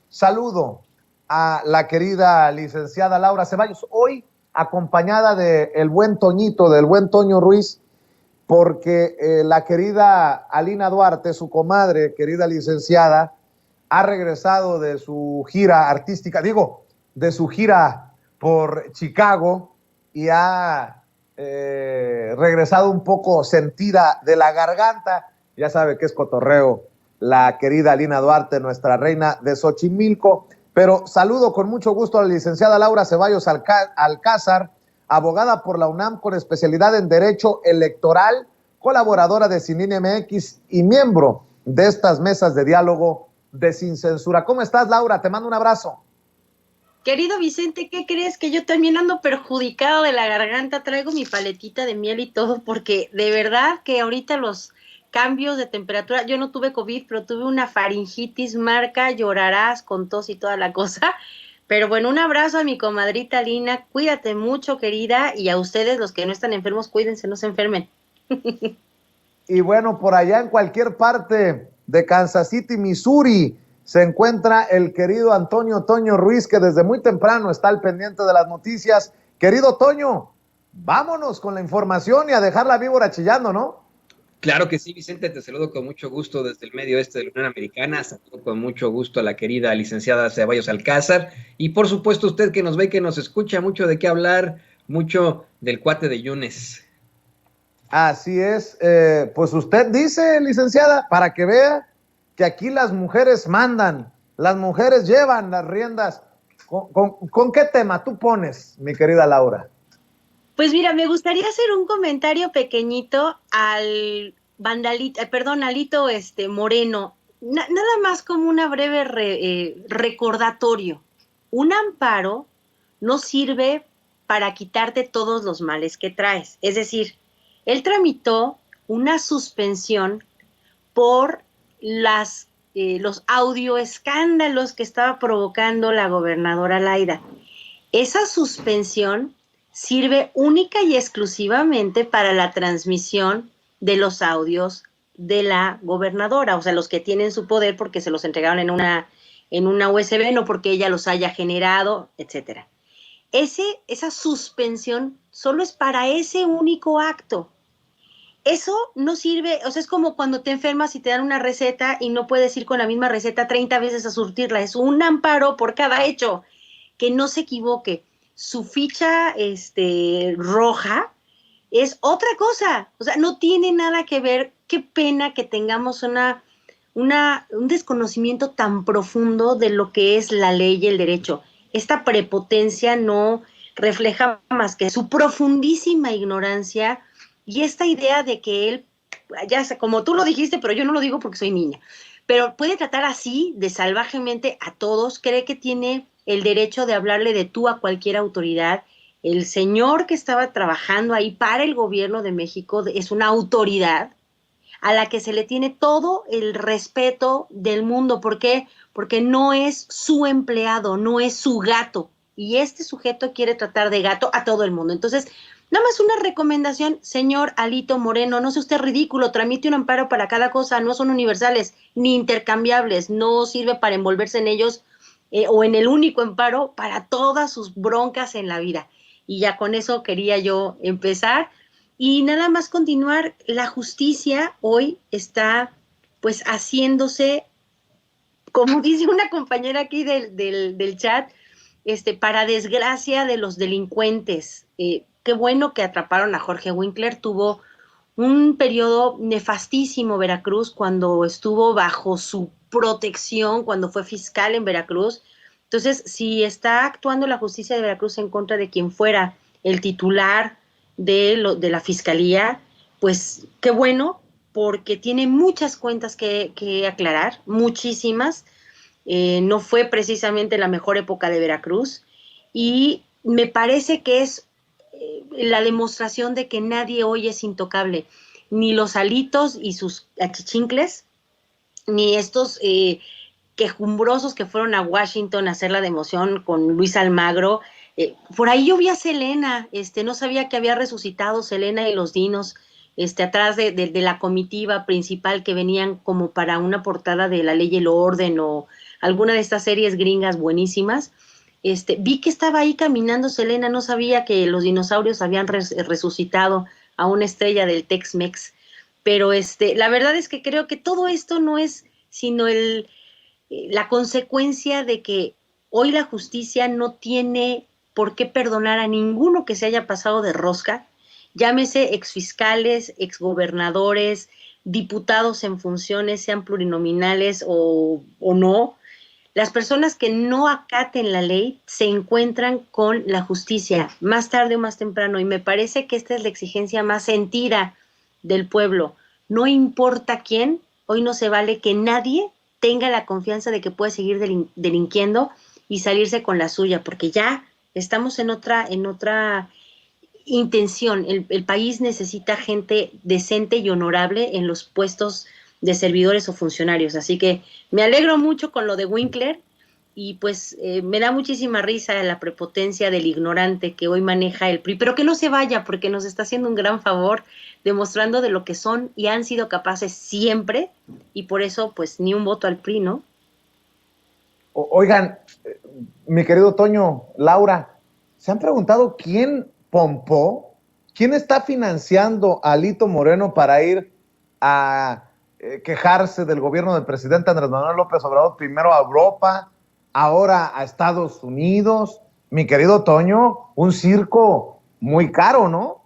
saludo a la querida licenciada Laura Ceballos, hoy acompañada de el buen Toñito, del buen Toño Ruiz, porque la querida Alina Duarte, su comadre, querida licenciada, ha regresado de su gira artística, de su gira por Chicago y ha regresado un poco sentida de la garganta. Ya sabe que es cotorreo la querida Alina Duarte, nuestra reina de Xochimilco. Pero saludo con mucho gusto a la licenciada Laura Ceballos Alcázar, abogada por la UNAM con especialidad en Derecho Electoral, colaboradora de Sin MX y miembro de estas mesas de diálogo de Sin Censura. ¿Cómo estás, Laura? Te mando un abrazo. Querido Vicente, ¿qué crees? Que yo también ando perjudicado de la garganta, traigo mi paletita de miel y todo, porque de verdad que ahorita los cambios de temperatura, yo no tuve COVID, pero tuve una faringitis marca, llorarás con tos y toda la cosa. Pero bueno, un abrazo a mi comadrita Lina, cuídate mucho, querida, y a ustedes, los que no están enfermos, cuídense, no se enfermen. Y bueno, por allá en cualquier parte de Kansas City, Missouri, se encuentra el querido Antonio Toño Ruiz, que desde muy temprano está al pendiente de las noticias. Querido Toño, vámonos con la información y a dejar la víbora chillando, ¿no? Claro que sí, Vicente, te saludo con mucho gusto desde el medio este de la Unión Americana, saludo con mucho gusto a la querida licenciada Ceballos Alcázar y por supuesto usted que nos ve y que nos escucha, mucho de qué hablar, mucho del cuate de Yunes. Así es, pues usted dice, licenciada, para que vea que aquí las mujeres mandan, las mujeres llevan las riendas. ¿Con qué tema tú pones, mi querida Laura? Pues mira, me gustaría hacer un comentario pequeñito al vandalito, perdón, Alito Moreno, nada más como una breve recordatorio. Un amparo no sirve para quitarte todos los males que traes. Es decir, él tramitó una suspensión por los audioescándalos que estaba provocando la gobernadora Laida. Esa suspensión sirve única y exclusivamente para la transmisión de los audios de la gobernadora, o sea, los que tienen su poder porque se los entregaron en una USB, no porque ella los haya generado, etcétera. Esa suspensión solo es para ese único acto. Eso no sirve, o sea, es como cuando te enfermas y te dan una receta y no puedes ir con la misma receta 30 veces a surtirla. Es un amparo por cada hecho. Que no se equivoque. Su ficha roja es otra cosa. O sea, no tiene nada que ver. Qué pena que tengamos un desconocimiento tan profundo de lo que es la ley y el derecho. Esta prepotencia no refleja más que su profundísima ignorancia y esta idea de que él, ya sé, como tú lo dijiste, pero yo no lo digo porque soy niña, pero puede tratar así de salvajemente a todos, cree que tiene el derecho de hablarle de tú a cualquier autoridad. El señor que estaba trabajando ahí para el gobierno de México es una autoridad a la que se le tiene todo el respeto del mundo. ¿Por qué? Porque no es su empleado, no es su gato. Y este sujeto quiere tratar de gato a todo el mundo. Entonces, nada más una recomendación, señor Alito Moreno, no sea usted ridículo, tramite un amparo para cada cosa, no son universales ni intercambiables, no sirve para envolverse en ellos o en el único amparo para todas sus broncas en la vida. Y ya con eso quería yo empezar. Y nada más continuar, la justicia hoy está pues haciéndose, como dice una compañera aquí del chat, para desgracia de los delincuentes. Qué bueno que atraparon a Jorge Winkler, tuvo un periodo nefastísimo Veracruz cuando estuvo bajo su protección, cuando fue fiscal en Veracruz. Entonces, si está actuando la justicia de Veracruz en contra de quien fuera el titular de la fiscalía, pues qué bueno, porque tiene muchas cuentas que aclarar, muchísimas. No fue precisamente la mejor época de Veracruz y me parece que es la demostración de que nadie hoy es intocable, ni los alitos y sus achichincles, ni estos quejumbrosos que fueron a Washington a hacer la democión con Luis Almagro. Por ahí yo vi a Selena, no sabía que había resucitado Selena y los Dinos, atrás de la comitiva principal que venían como para una portada de La Ley y el Orden o alguna de estas series gringas buenísimas. Vi que estaba ahí caminando Selena, no sabía que los dinosaurios habían resucitado a una estrella del Tex-Mex, pero la verdad es que creo que todo esto no es sino la consecuencia de que hoy la justicia no tiene por qué perdonar a ninguno que se haya pasado de rosca, llámese exfiscales, exgobernadores, diputados en funciones, sean plurinominales o no. Las personas que no acaten la ley se encuentran con la justicia más tarde o más temprano, y me parece que esta es la exigencia más sentida del pueblo. No importa quién, hoy no se vale que nadie tenga la confianza de que puede seguir delinquiendo y salirse con la suya, porque ya estamos en otra intención. El país necesita gente decente y honorable en los puestos de servidores o funcionarios, así que me alegro mucho con lo de Winkler y pues me da muchísima risa la prepotencia del ignorante que hoy maneja el PRI, pero que no se vaya porque nos está haciendo un gran favor demostrando de lo que son y han sido capaces siempre, y por eso pues ni un voto al PRI, ¿no? Oigan, mi querido Toño, Laura, ¿se han preguntado quién pompó? ¿Quién está financiando a Alito Moreno para ir a quejarse del gobierno del presidente Andrés Manuel López Obrador, primero a Europa, ahora a Estados Unidos? Mi querido Toño, un circo muy caro, ¿no?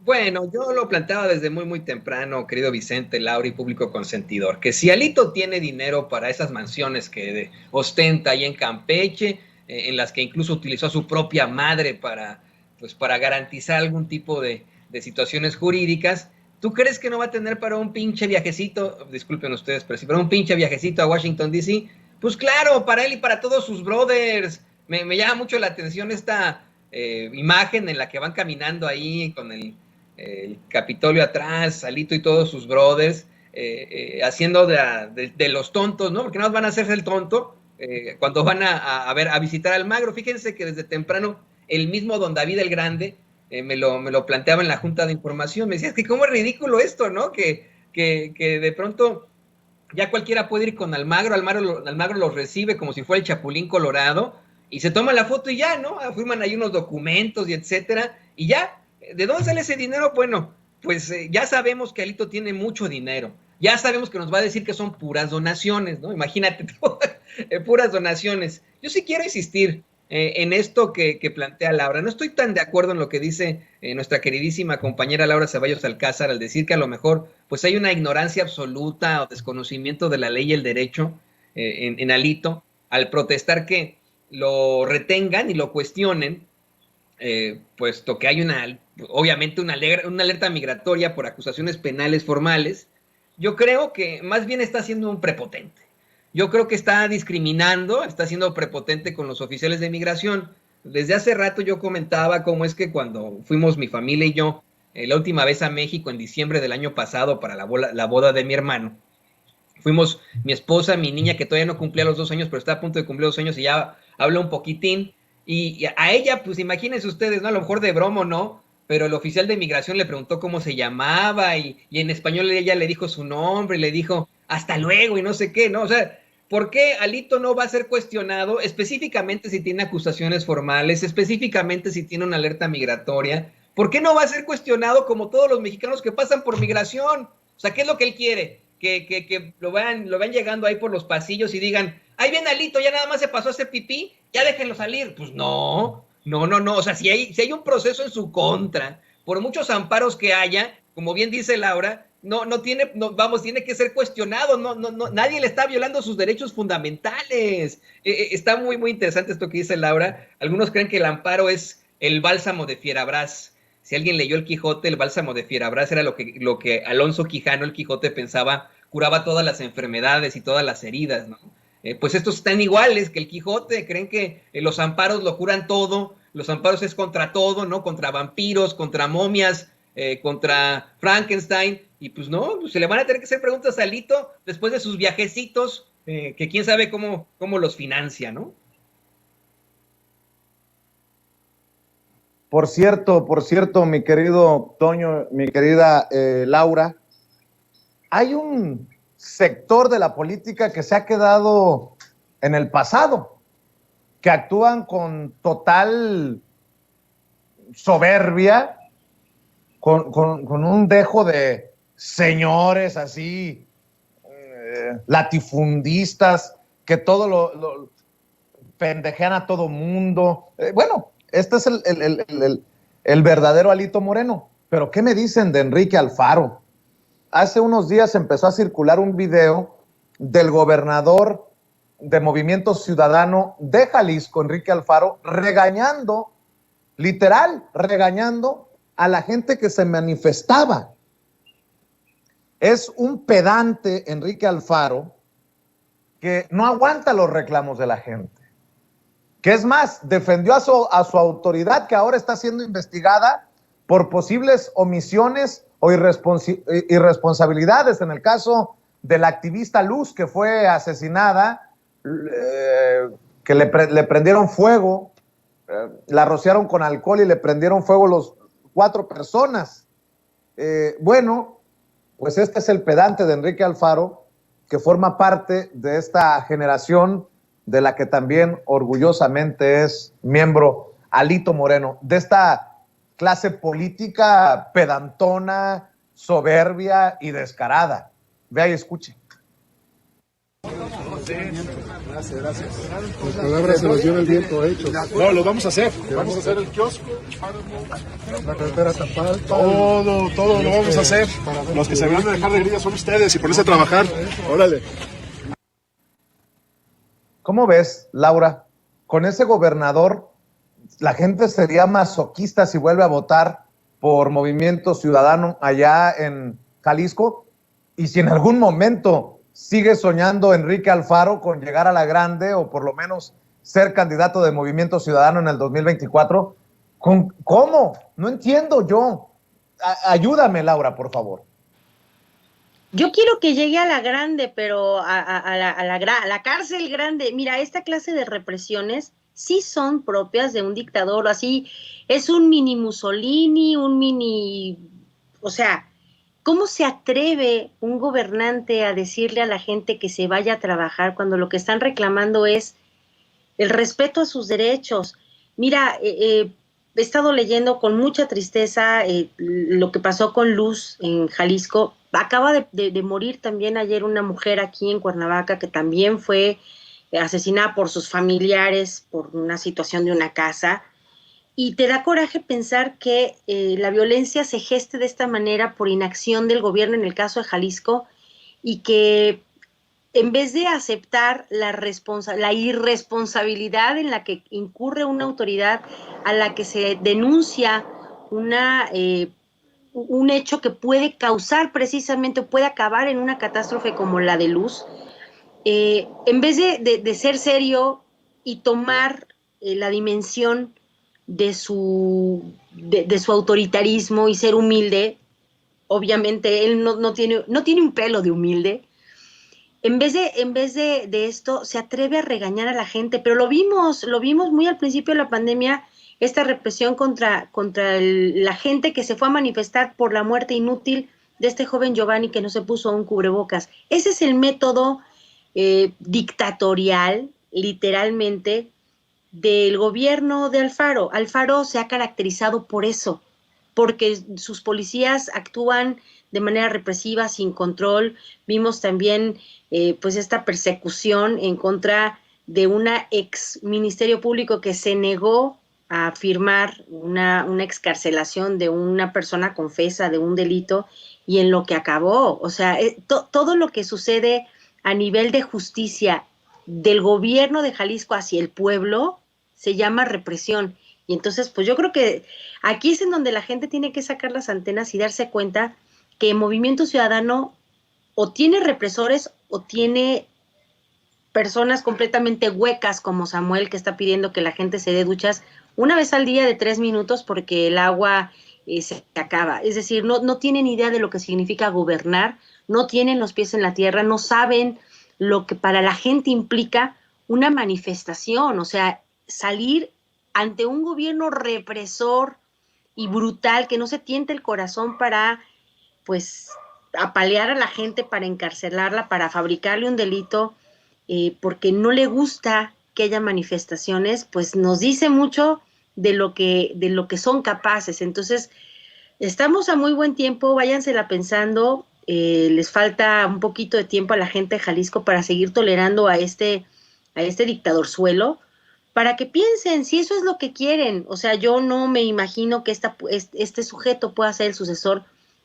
Bueno, yo lo planteaba desde muy, muy temprano, querido Vicente, Laura y público consentidor, que si Alito tiene dinero para esas mansiones que ostenta ahí en Campeche, en las que incluso utilizó a su propia madre para garantizar algún tipo de situaciones jurídicas, ¿tú crees que no va a tener para un pinche viajecito, disculpen ustedes, pero si para un pinche viajecito a Washington, D.C.? Pues claro, para él y para todos sus brothers. Me llama mucho la atención esta imagen en la que van caminando ahí con el Capitolio atrás, Alito y todos sus brothers, haciendo de los tontos, ¿no? Porque no van a hacerse el tonto cuando van a visitar Almagro. Fíjense que desde temprano el mismo don David el Grande me lo planteaba en la Junta de Información. Me decía, es que cómo es ridículo esto, ¿no? Que de pronto ya cualquiera puede ir con Almagro los recibe como si fuera el Chapulín Colorado y se toma la foto y ya, ¿no? Firman ahí unos documentos y etcétera, y ya. ¿De dónde sale ese dinero? Bueno, pues ya sabemos que Alito tiene mucho dinero. Ya sabemos que nos va a decir que son puras donaciones, ¿no? Imagínate, puras donaciones. Yo sí quiero insistir en esto que plantea Laura. No estoy tan de acuerdo en lo que dice nuestra queridísima compañera Laura Ceballos Alcázar al decir que a lo mejor pues hay una ignorancia absoluta o desconocimiento de la ley y el derecho en Alito al protestar que lo retengan y lo cuestionen, puesto que hay obviamente una alerta migratoria por acusaciones penales formales. Yo creo que más bien está siendo un prepotente. Yo creo que está discriminando, está siendo prepotente con los oficiales de migración. Desde hace rato yo comentaba cómo es que cuando fuimos mi familia y yo la última vez a México en diciembre del año pasado para la boda de mi hermano, fuimos mi esposa, mi niña que todavía no cumplía los 2 años, pero está a punto de cumplir 2 años y ya habla un poquitín. Y a ella, pues imagínense ustedes, ¿no? A lo mejor de broma, ¿no? Pero el oficial de migración le preguntó cómo se llamaba y en español ella le dijo su nombre y le dijo hasta luego y no sé qué, ¿no? O sea, ¿por qué Alito no va a ser cuestionado específicamente si tiene acusaciones formales, específicamente si tiene una alerta migratoria? ¿Por qué no va a ser cuestionado como todos los mexicanos que pasan por migración? O sea, ¿qué es lo que él quiere? Que lo vean llegando ahí por los pasillos y digan, ahí viene Alito, ya nada más se pasó a hacer pipí, ya déjenlo salir. Pues no. O sea, si hay un proceso en su contra, por muchos amparos que haya, como bien dice Laura, tiene que ser cuestionado. Nadie le está violando sus derechos fundamentales. Está muy, muy interesante esto que dice Laura. Algunos creen que el amparo es el bálsamo de Fierabras. Si alguien leyó el Quijote, el bálsamo de Fierabras era lo que Alonso Quijano, el Quijote, pensaba, curaba todas las enfermedades y todas las heridas, ¿no? Pues estos están iguales que el Quijote, creen que los amparos lo curan todo, los amparos es contra todo, ¿no? Contra vampiros, contra momias, contra Frankenstein, y pues no, pues se le van a tener que hacer preguntas a Alito después de sus viajecitos, que quién sabe cómo los financia, ¿no? Por cierto, mi querido Toño, mi querida Laura, hay un sector de la política que se ha quedado en el pasado, que actúan con total soberbia, con un dejo de señores así, latifundistas, que todo lo pendejean a todo mundo. Bueno, este es el verdadero Alito Moreno. Pero ¿qué me dicen de Enrique Alfaro? Hace unos días empezó a circular un video del gobernador de Movimiento Ciudadano de Jalisco, Enrique Alfaro, regañando, literal, regañando a la gente que se manifestaba. Es un pedante, Enrique Alfaro, que no aguanta los reclamos de la gente. Que es más, defendió a su autoridad, que ahora está siendo investigada por posibles omisiones o irresponsabilidades. En el caso de la activista Luz, que fue asesinada, que le prendieron fuego, la rociaron con alcohol y le prendieron fuego los 4 personas. Bueno, pues este es el pedante de Enrique Alfaro, que forma parte de esta generación de la que también orgullosamente es miembro Alito Moreno, de esta clase política pedantona, soberbia y descarada. Vea y escuche. Gracias. Las palabras se las lleva el viento hechos. No, lo vamos a hacer. Vamos a hacer el kiosco, la carretera Tapal. Todo lo vamos a hacer. Los que se van a dejar de grilla son ustedes y ponerse a trabajar. Órale. ¿Cómo ves, Laura? Con ese gobernador, la gente sería masoquista si vuelve a votar por Movimiento Ciudadano allá en Jalisco. Y si en algún momento sigue soñando Enrique Alfaro con llegar a la grande o por lo menos ser candidato de Movimiento Ciudadano en el 2024, ¿cómo? No entiendo yo. Ayúdame, Laura, por favor. Yo quiero que llegue a la grande, pero a la cárcel grande. Mira, esta clase de represiones sí son propias de un dictador, así es un mini Mussolini, o sea, ¿cómo se atreve un gobernante a decirle a la gente que se vaya a trabajar cuando lo que están reclamando es el respeto a sus derechos? Mira, he estado leyendo con mucha tristeza lo que pasó con Luz en Jalisco. Acaba de morir también ayer una mujer aquí en Cuernavaca que también fue asesinada por sus familiares por una situación de una casa. Y te da coraje pensar que la violencia se geste de esta manera por inacción del gobierno en el caso de Jalisco y que en vez de aceptar la irresponsabilidad en la que incurre una autoridad a la que se denuncia un hecho que puede causar precisamente, puede acabar en una catástrofe como la de Luz, en vez de ser serio y tomar la dimensión de su autoritarismo y ser humilde, obviamente él no tiene un pelo de humilde. En vez de esto, se atreve a regañar a la gente, pero lo vimos muy al principio de la pandemia, esta represión contra la gente que se fue a manifestar por la muerte inútil de este joven Giovanni que no se puso un cubrebocas. Ese es el método dictatorial, literalmente, del gobierno de Alfaro. Alfaro se ha caracterizado por eso, porque sus policías actúan de manera represiva, sin control. Vimos también pues esta persecución en contra de una ex ministerio público que se negó a firmar una excarcelación de una persona confesa de un delito y en lo que acabó. O sea, todo lo que sucede a nivel de justicia del gobierno de Jalisco hacia el pueblo se llama represión. Y entonces, pues yo creo que aquí es en donde la gente tiene que sacar las antenas y darse cuenta que el Movimiento Ciudadano o tiene represores o tiene personas completamente huecas como Samuel, que está pidiendo que la gente se dé duchas una vez al día de 3 minutos porque el agua se acaba. Es decir, no tienen idea de lo que significa gobernar, no tienen los pies en la tierra, no saben lo que para la gente implica una manifestación, o sea, salir ante un gobierno represor y brutal que no se tiente el corazón para, pues, apalear a la gente, para encarcelarla, para fabricarle un delito. porque no le gusta que haya manifestaciones, pues nos dice mucho de lo que son capaces. Entonces, estamos a muy buen tiempo, váyansela pensando, les falta un poquito de tiempo a la gente de Jalisco para seguir tolerando a este dictadorzuelo, para que piensen si eso es lo que quieren. O sea, yo no me imagino que este sujeto pueda ser el sucesor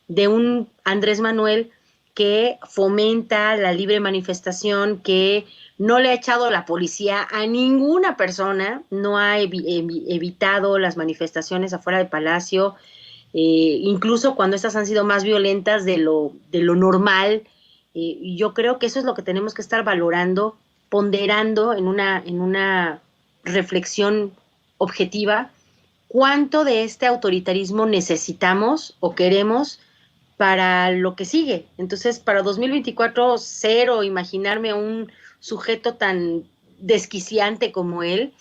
de un Andrés Manuel que fomenta la libre manifestación, que no le ha echado la policía a ninguna persona, no ha evitado las manifestaciones afuera del Palacio, incluso cuando estas han sido más violentas de lo normal. Yo creo que eso es lo que tenemos que estar valorando, ponderando en una reflexión objetiva, cuánto de este autoritarismo necesitamos o queremos para lo que sigue. Entonces, para 2024, cero imaginarme a un sujeto tan desquiciante como él,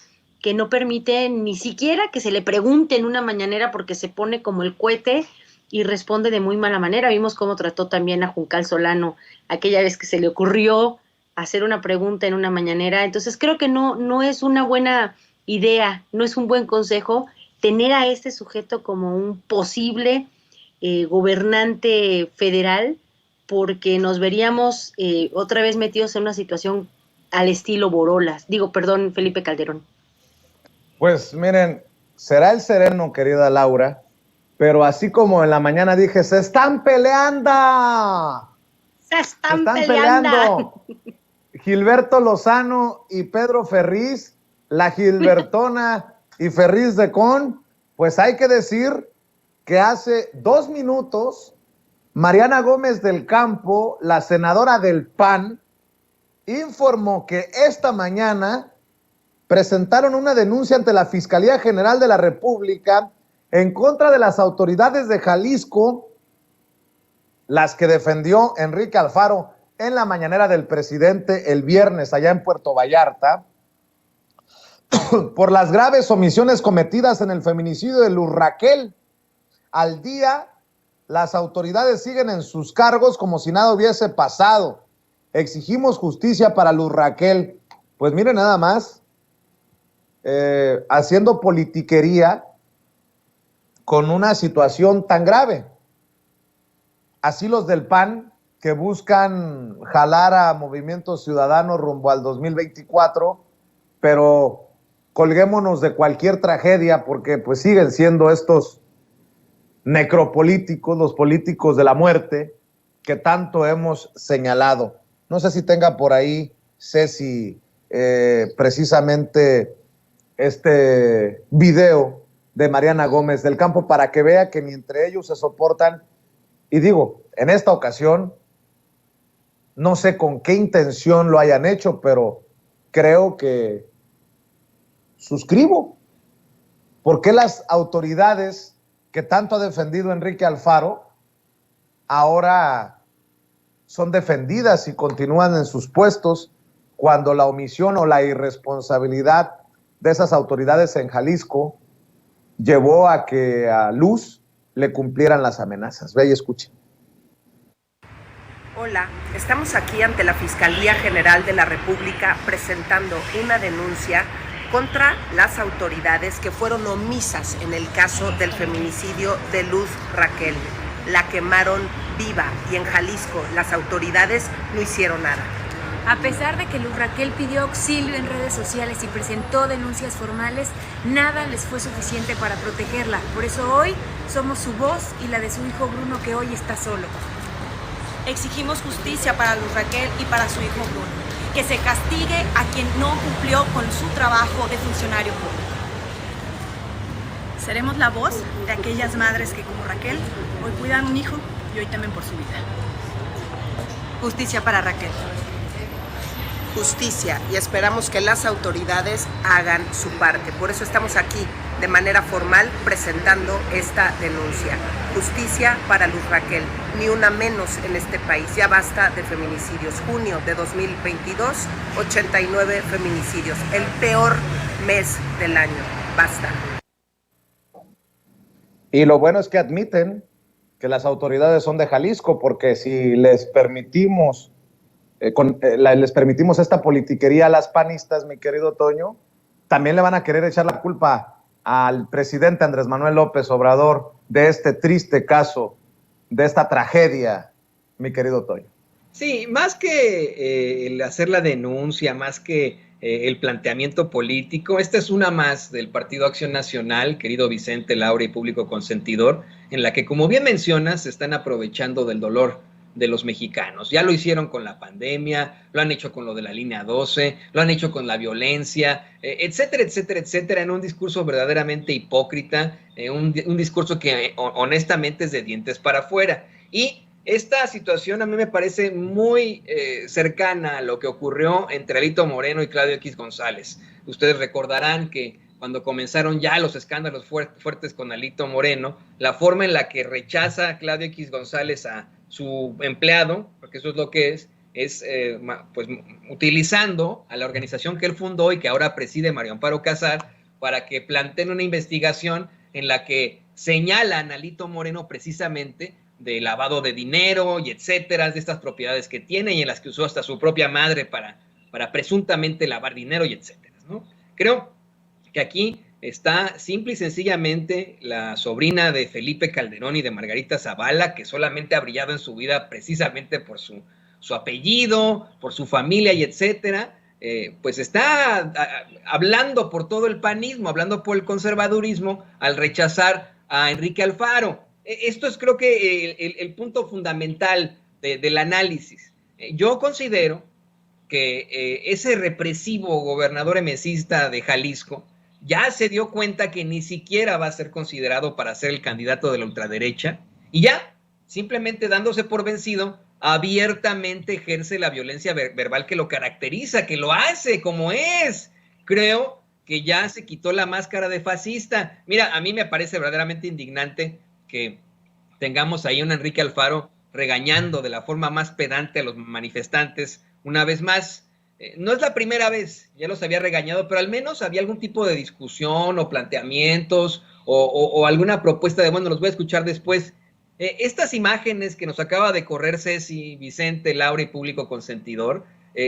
que no permite ni siquiera que se le pregunte en una mañanera, porque se pone como el cohete y responde de muy mala manera. Vimos cómo trató también a Juncal Solano aquella vez que se le ocurrió hacer una pregunta en una mañanera. Entonces creo que no es una buena idea, no es un buen consejo tener a este sujeto como un posible gobernante federal, porque nos veríamos otra vez metidos en una situación al estilo Borolas. Felipe Calderón. Pues miren, será el sereno, querida Laura, pero así como en la mañana dije, ¡se están peleando! ¡Se están peleando! Gilberto Lozano y Pedro Ferriz, la Gilbertona y Ferriz de Con, pues hay que decir que hace 2 minutos Mariana Gómez del Campo, la senadora del PAN, informó que esta mañana presentaron una denuncia ante la Fiscalía General de la República en contra de las autoridades de Jalisco, las que defendió Enrique Alfaro en la mañanera del presidente el viernes allá en Puerto Vallarta, por las graves omisiones cometidas en el feminicidio de Luz Raquel. Al día, las autoridades siguen en sus cargos como si nada hubiese pasado. Exigimos justicia para Luz Raquel. Pues miren nada más, haciendo politiquería con una situación tan grave. Así los del PAN, que buscan jalar a Movimiento Ciudadano rumbo al 2024, pero colguémonos de cualquier tragedia, porque pues siguen siendo estos necropolíticos, los políticos de la muerte, que tanto hemos señalado. No sé si tenga por ahí, Ceci, precisamente este video de Mariana Gómez del Campo, para que vea que ni entre ellos se soportan. Y digo, en esta ocasión, no sé con qué intención lo hayan hecho, pero creo que suscribo. ¿Por qué las autoridades que tanto ha defendido Enrique Alfaro ahora son defendidas y continúan en sus puestos, cuando la omisión o la irresponsabilidad de esas autoridades en Jalisco llevó a que a Luz le cumplieran las amenazas? Ve y escuche. Hola, estamos aquí ante la Fiscalía General de la República presentando una denuncia contra las autoridades que fueron omisas en el caso del feminicidio de Luz Raquel. La quemaron viva y en Jalisco las autoridades no hicieron nada. A pesar de que Luz Raquel pidió auxilio en redes sociales y presentó denuncias formales, nada les fue suficiente para protegerla. Por eso hoy somos su voz y la de su hijo Bruno, que hoy está solo. Exigimos justicia para Luz Raquel y para su hijo Bruno, que se castigue a quien no cumplió con su trabajo de funcionario público. Seremos la voz de aquellas madres que, como Raquel, hoy cuidan un hijo y hoy temen por su vida. Justicia para Raquel. Justicia, y esperamos que las autoridades hagan su parte. Por eso estamos aquí de manera formal presentando esta denuncia. Justicia para Luz Raquel, ni una menos en este país. Ya basta de feminicidios. Junio de 2022, 89 feminicidios, el peor mes del año. Basta. Y lo bueno es que admiten que las autoridades son de Jalisco, porque si les permitimos les permitimos esta politiquería a las panistas, mi querido Toño, también le van a querer echar la culpa al presidente Andrés Manuel López Obrador de este triste caso, de esta tragedia, mi querido Toño. Sí, más que el hacer la denuncia, más que el planteamiento político, esta es una más del Partido Acción Nacional, querido Vicente, Laura y público consentidor, en la que, como bien mencionas, se están aprovechando del dolor de los mexicanos. Ya lo hicieron con la pandemia, lo han hecho con lo de la línea 12, lo han hecho con la violencia, etcétera, etcétera, etcétera, en un discurso verdaderamente hipócrita, un discurso que honestamente es de dientes para afuera. Y esta situación a mí me parece muy cercana a lo que ocurrió entre Alito Moreno y Claudio X González. Ustedes recordarán que cuando comenzaron ya los escándalos fuertes con Alito Moreno, la forma en la que rechaza Claudio X González a su empleado, porque eso es lo que es pues utilizando a la organización que él fundó y que ahora preside Mario Amparo Casar para que planteen una investigación en la que señalan a Alito Moreno precisamente de lavado de dinero y etcétera, de estas propiedades que tiene y en las que usó hasta su propia madre para presuntamente lavar dinero y etcétera, ¿no? Creo que aquí está simple y sencillamente la sobrina de Felipe Calderón y de Margarita Zavala, que solamente ha brillado en su vida precisamente por su apellido, por su familia y etcétera, pues está hablando por todo el panismo, hablando por el conservadurismo al rechazar a Enrique Alfaro. Esto es, creo que el punto fundamental del análisis. Yo considero que ese represivo gobernador emesista de Jalisco ya se dio cuenta que ni siquiera va a ser considerado para ser el candidato de la ultraderecha y ya, simplemente dándose por vencido, abiertamente ejerce la violencia verbal que lo caracteriza, que lo hace como es. Creo que ya se quitó la máscara de fascista. Mira, a mí me parece verdaderamente indignante que tengamos ahí a un Enrique Alfaro regañando de la forma más pedante a los manifestantes una vez más. No es la primera vez, ya los había regañado, pero al menos había algún tipo de discusión o planteamientos o alguna propuesta de, bueno, los voy a escuchar después. Estas imágenes que nos acaba de correr Ceci, Vicente, Laura y público consentidor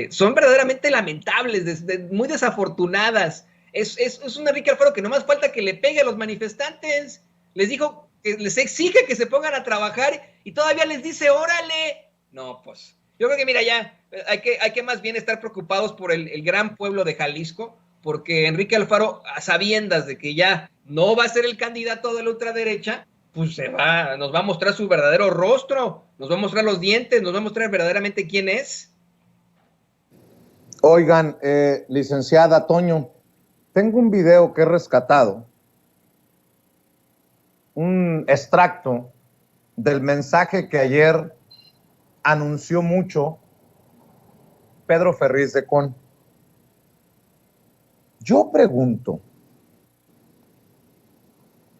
son verdaderamente lamentables, muy desafortunadas. Es un Enrique Alfaro que no más falta que le pegue a los manifestantes. Les dijo que les exige que se pongan a trabajar y todavía les dice, órale. No, pues yo creo que mira, ya hay que más bien estar preocupados por el gran pueblo de Jalisco, porque Enrique Alfaro, a sabiendas de que ya no va a ser el candidato de la ultraderecha, pues nos va a mostrar su verdadero rostro, nos va a mostrar los dientes, nos va a mostrar verdaderamente quién es. Oigan, licenciada Toño, tengo un video que he rescatado, un extracto del mensaje que ayer anunció mucho Pedro Ferriz de Con. Yo pregunto,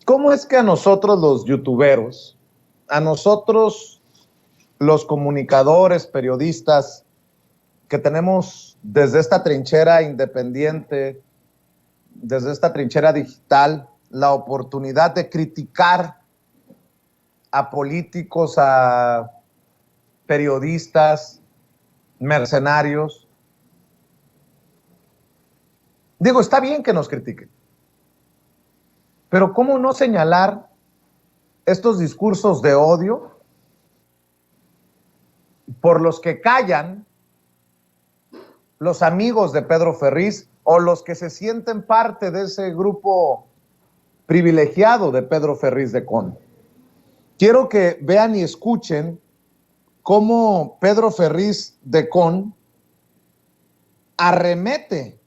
¿cómo es que a nosotros los youtuberos, a nosotros los comunicadores, periodistas, que tenemos desde esta trinchera independiente, desde esta trinchera digital, la oportunidad de criticar a políticos, a periodistas, mercenarios? Digo, está bien que nos critiquen, pero ¿cómo no señalar estos discursos de odio por los que callan los amigos de Pedro Ferriz o los que se sienten parte de ese grupo privilegiado de Pedro Ferriz de Con? Quiero que vean y escuchen cómo Pedro Ferriz de Con arremete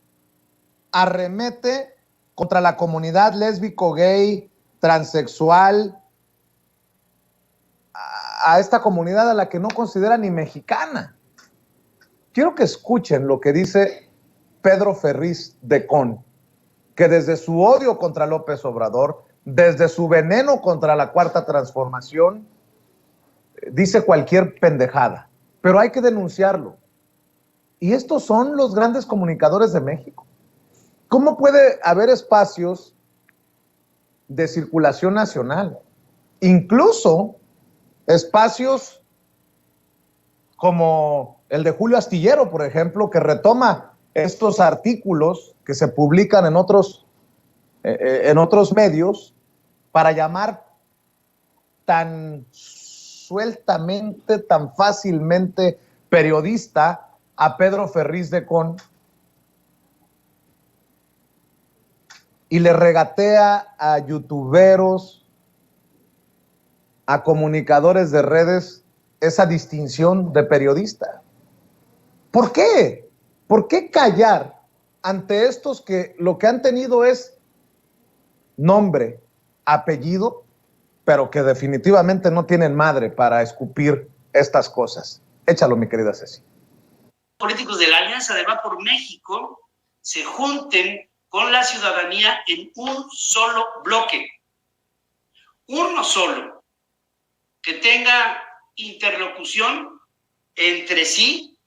contra la comunidad lésbico, gay, transexual, a esta comunidad a la que no considera ni mexicana. Quiero que escuchen lo que dice Pedro Ferriz de Con, que desde su odio contra López Obrador, desde su veneno contra la Cuarta Transformación, dice cualquier pendejada, pero hay que denunciarlo. Y estos son los grandes comunicadores de México. ¿Cómo puede haber espacios de circulación nacional? Incluso espacios como el de Julio Astillero, por ejemplo, que retoma estos artículos que se publican en otros medios para llamar tan sueltamente, tan fácilmente periodista a Pedro Ferriz de Con, y le regatea a youtuberos, a comunicadores de redes, esa distinción de periodista. ¿Por qué? ¿Por qué callar ante estos que lo que han tenido es nombre, apellido, pero que definitivamente no tienen madre para escupir estas cosas? Échalo, mi querida Ceci. Políticos de la Alianza de Va por México se junten con la ciudadanía en un solo bloque, uno solo, que tenga interlocución entre sí,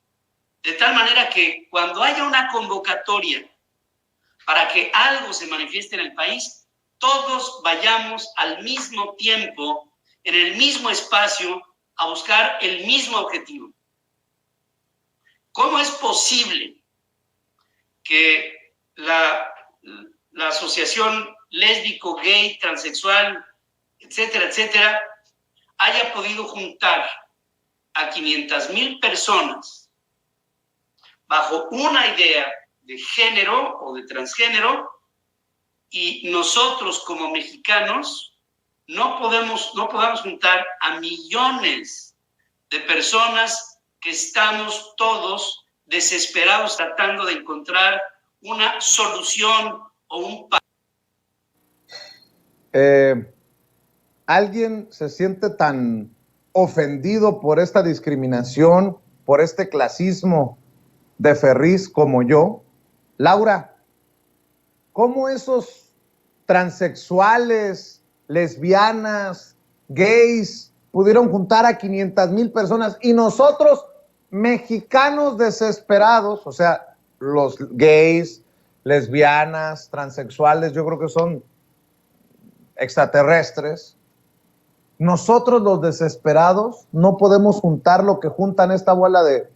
de tal manera que cuando haya una convocatoria para que algo se manifieste en el país, todos vayamos al mismo tiempo, en el mismo espacio, a buscar el mismo objetivo. ¿Cómo es posible que la asociación lésbico, gay, transexual, etcétera, etcétera, haya podido juntar a 500,000 personas bajo una idea de género o de transgénero, y nosotros como mexicanos no podamos juntar a millones de personas que estamos todos desesperados tratando de encontrar una solución o un ¿Alguien se siente tan ofendido por esta discriminación, por este clasismo de Ferriz como yo? Laura, ¿cómo esos transexuales, lesbianas, gays pudieron juntar a 500,000 personas y nosotros, mexicanos desesperados, o sea, los gays, lesbianas, transexuales, yo creo que son extraterrestres, nosotros los desesperados no podemos juntar lo que juntan esta bola de...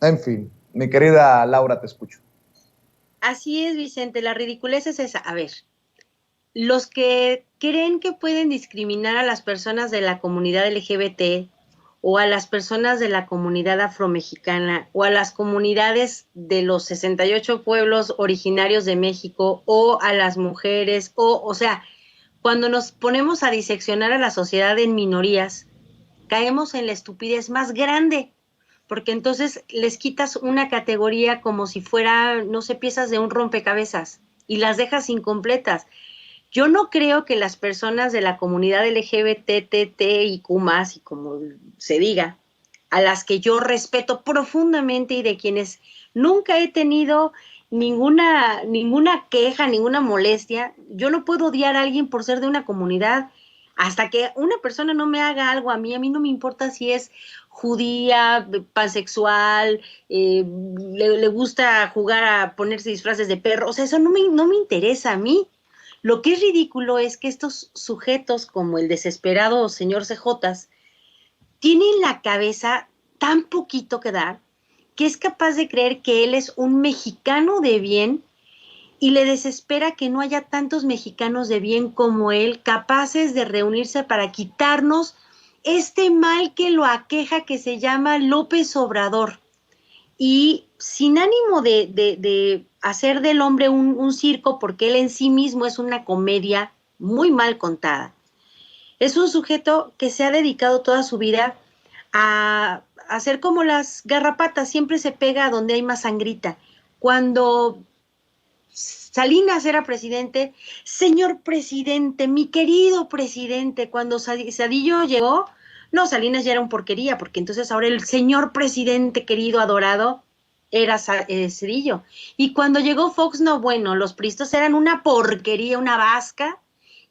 En fin, mi querida Laura, te escucho. Así es, Vicente, la ridiculez es esa. A ver, los que creen que pueden discriminar a las personas de la comunidad LGBT o a las personas de la comunidad afromexicana o a las comunidades de los 68 pueblos originarios de México o a las mujeres, o sea, cuando nos ponemos a diseccionar a la sociedad en minorías, caemos en la estupidez más grande, porque entonces les quitas una categoría como si fuera, no sé, piezas de un rompecabezas y las dejas incompletas. Yo no creo que las personas de la comunidad LGBTTIQ+, y como se diga, a las que yo respeto profundamente y de quienes nunca he tenido ninguna queja, ninguna molestia, yo no puedo odiar a alguien por ser de una comunidad. Hasta que una persona no me haga algo a mí no me importa si es judía, pansexual, le gusta jugar a ponerse disfraces de perro, o sea, eso no me interesa a mí. Lo que es ridículo es que estos sujetos, como el desesperado señor Cejotas, tienen la cabeza tan poquito que dar, que es capaz de creer que él es un mexicano de bien y le desespera que no haya tantos mexicanos de bien como él, capaces de reunirse para quitarnos este mal que lo aqueja, que se llama López Obrador. Y sin ánimo de hacer del hombre un circo, porque él en sí mismo es una comedia muy mal contada. Es un sujeto que se ha dedicado toda su vida a hacer como las garrapatas, siempre se pega a donde hay más sangrita. Cuando Salinas era presidente, señor presidente, mi querido presidente, cuando Zedillo llegó, no, Salinas ya era un porquería, porque entonces ahora el señor presidente querido, adorado, era Zedillo. Y cuando llegó Fox, no, bueno, los priistas eran una porquería, una vasca,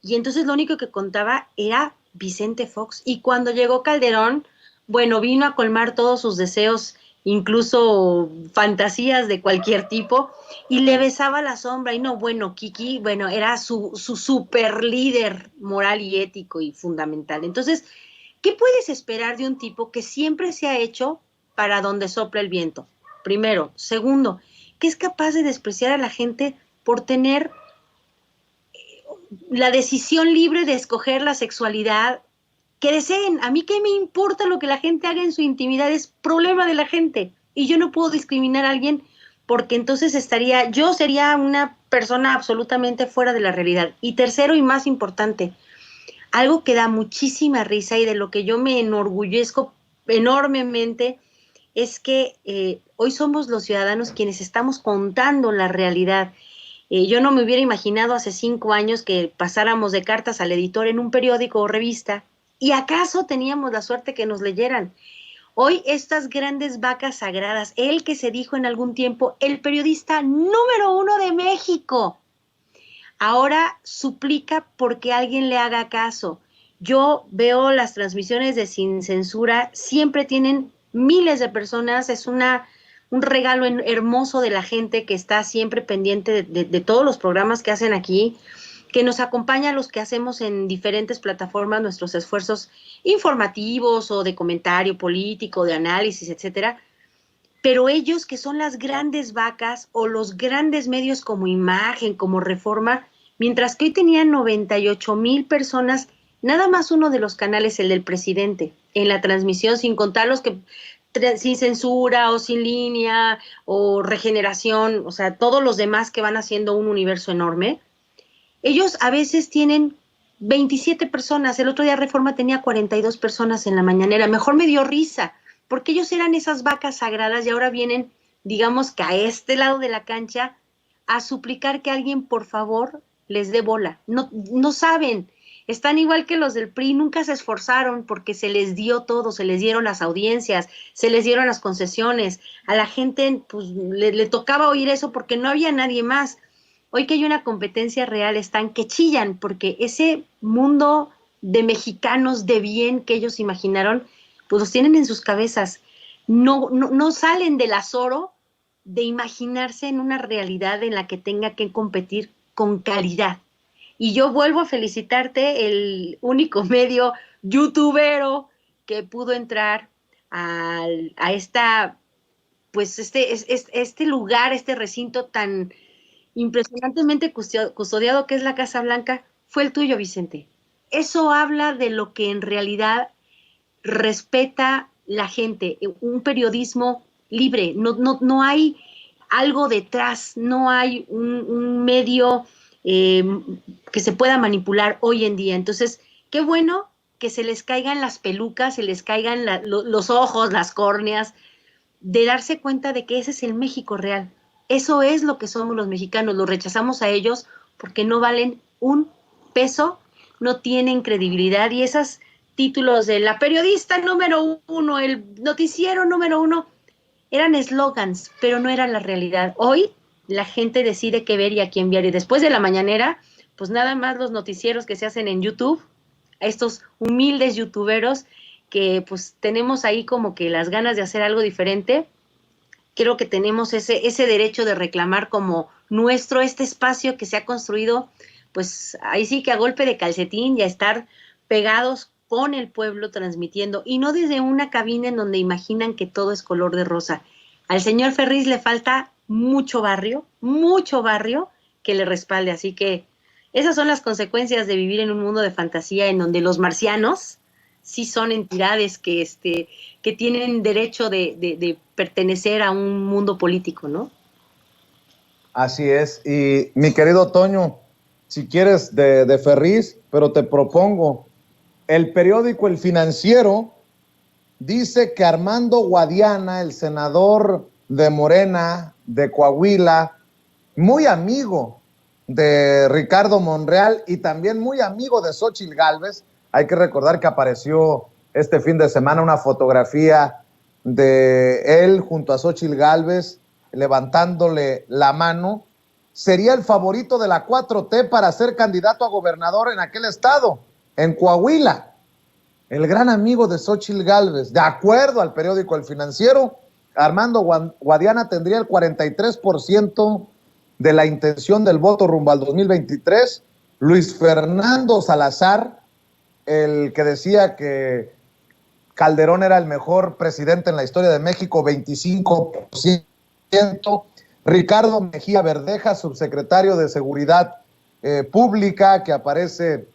y entonces lo único que contaba era Vicente Fox. Y cuando llegó Calderón, bueno, vino a colmar todos sus deseos, incluso fantasías de cualquier tipo, y le besaba la sombra, y no, bueno, Kiki, bueno, era su super líder moral y ético y fundamental. Entonces, ¿Qué puedes esperar de un tipo que siempre se ha hecho para donde sopla el viento? Primero. Segundo, que es capaz de despreciar a la gente por tener la decisión libre de escoger la sexualidad que deseen. A mí qué me importa lo que la gente haga en su intimidad, es problema de la gente. Y yo no puedo discriminar a alguien porque entonces yo sería una persona absolutamente fuera de la realidad. Y tercero y más importante, algo que da muchísima risa y de lo que yo me enorgullezco enormemente es que hoy somos los ciudadanos quienes estamos contando la realidad. Yo no me hubiera imaginado hace 5 años que pasáramos de cartas al editor en un periódico o revista y acaso teníamos la suerte que nos leyeran. Hoy estas grandes vacas sagradas, el que se dijo en algún tiempo, el periodista número 1 de México, ahora suplica porque alguien le haga caso. Yo veo las transmisiones de Sin Censura, siempre tienen miles de personas, es un regalo hermoso de la gente que está siempre pendiente de todos los programas que hacen aquí, que nos acompaña a los que hacemos en diferentes plataformas nuestros esfuerzos informativos o de comentario político, de análisis, etcétera. Pero ellos que son las grandes vacas o los grandes medios como Imagen, como Reforma, mientras que hoy tenían 98,000 personas, nada más uno de los canales, el del presidente, en la transmisión, sin contar los que sin censura o sin línea o regeneración, o sea, todos los demás que van haciendo un universo enorme. Ellos a veces tienen 27 personas. El otro día Reforma tenía 42 personas en la mañanera. Mejor me dio risa, porque ellos eran esas vacas sagradas y ahora vienen, digamos que a este lado de la cancha, a suplicar que alguien, por favor, les dé bola. No saben. Están igual que los del PRI, nunca se esforzaron porque se les dio todo, se les dieron las audiencias, se les dieron las concesiones. A la gente pues, le tocaba oír eso porque no había nadie más. Hoy que hay una competencia real están que chillan porque ese mundo de mexicanos de bien que ellos imaginaron, pues los tienen en sus cabezas. No salen del azoro de imaginarse en una realidad en la que tenga que competir con calidad. Y yo vuelvo a felicitarte, el único medio youtubero que pudo entrar a esta, pues este lugar, este recinto tan impresionantemente custodiado que es la Casa Blanca, fue el tuyo, Vicente. Eso habla de lo que en realidad respeta la gente, un periodismo libre, no hay algo detrás, no hay un medio que se pueda manipular hoy en día. Entonces, qué bueno que se les caigan las pelucas, se les caigan los ojos, las córneas, de darse cuenta de que ese es el México real. Eso es lo que somos los mexicanos, los rechazamos a ellos porque no valen un peso, no tienen credibilidad y esos títulos de la periodista número 1, el noticiero número 1, eran eslogans, pero no era la realidad. Hoy la gente decide qué ver y a quién ver y después de la mañanera, pues nada más los noticieros que se hacen en YouTube, a estos humildes youtuberos que pues tenemos ahí como que las ganas de hacer algo diferente. Creo que tenemos ese derecho de reclamar como nuestro este espacio que se ha construido, pues ahí sí que a golpe de calcetín y a estar pegados con el pueblo transmitiendo y no desde una cabina en donde imaginan que todo es color de rosa. Al señor Ferriz le falta mucho barrio que le respalde, así que esas son las consecuencias de vivir en un mundo de fantasía en donde los marcianos sí son entidades que tienen derecho de pertenecer a un mundo político, ¿no? Así es. Y mi querido Toño, si quieres de Ferriz, pero te propongo, el periódico El Financiero dice que Armando Guadiana, el senador de Morena, de Coahuila, muy amigo de Ricardo Monreal y también muy amigo de Xóchitl Gálvez. Hay que recordar que apareció este fin de semana una fotografía de él junto a Xóchitl Gálvez levantándole la mano. Sería el favorito de la 4T para ser candidato a gobernador en aquel estado, en Coahuila. El gran amigo de Xóchitl Gálvez. De acuerdo al periódico El Financiero, Armando Guadiana tendría el 43% de la intención del voto rumbo al 2023. Luis Fernando Salazar, el que decía que Calderón era el mejor presidente en la historia de México, 25%. Ricardo Mejía Verdeja, subsecretario de Seguridad Pública, que aparece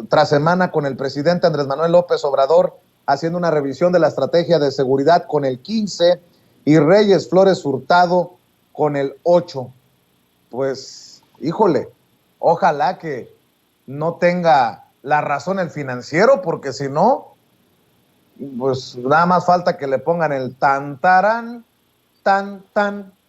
tras semana con el presidente Andrés Manuel López Obrador, haciendo una revisión de la estrategia de seguridad, con el 15%, y Reyes Flores Hurtado con el 8%. Pues, híjole, ojalá que no tenga la razón el Financiero, porque si no, pues nada más falta que le pongan el tantarán,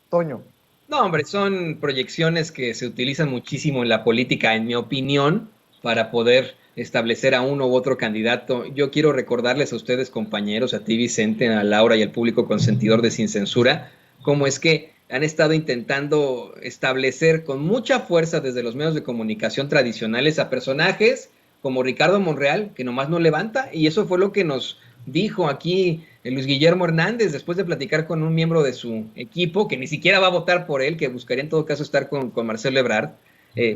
Toño. No, hombre, son proyecciones que se utilizan muchísimo en la política, en mi opinión, para poder establecer a uno u otro candidato. Yo quiero recordarles a ustedes, compañeros, a ti, Vicente, a Laura y al público consentidor de Sin Censura, cómo es que han estado intentando establecer con mucha fuerza desde los medios de comunicación tradicionales a personajes como Ricardo Monreal, que nomás no levanta, y eso fue lo que nos dijo aquí Luis Guillermo Hernández después de platicar con un miembro de su equipo, que ni siquiera va a votar por él, que buscaría en todo caso estar con Marcelo Ebrard.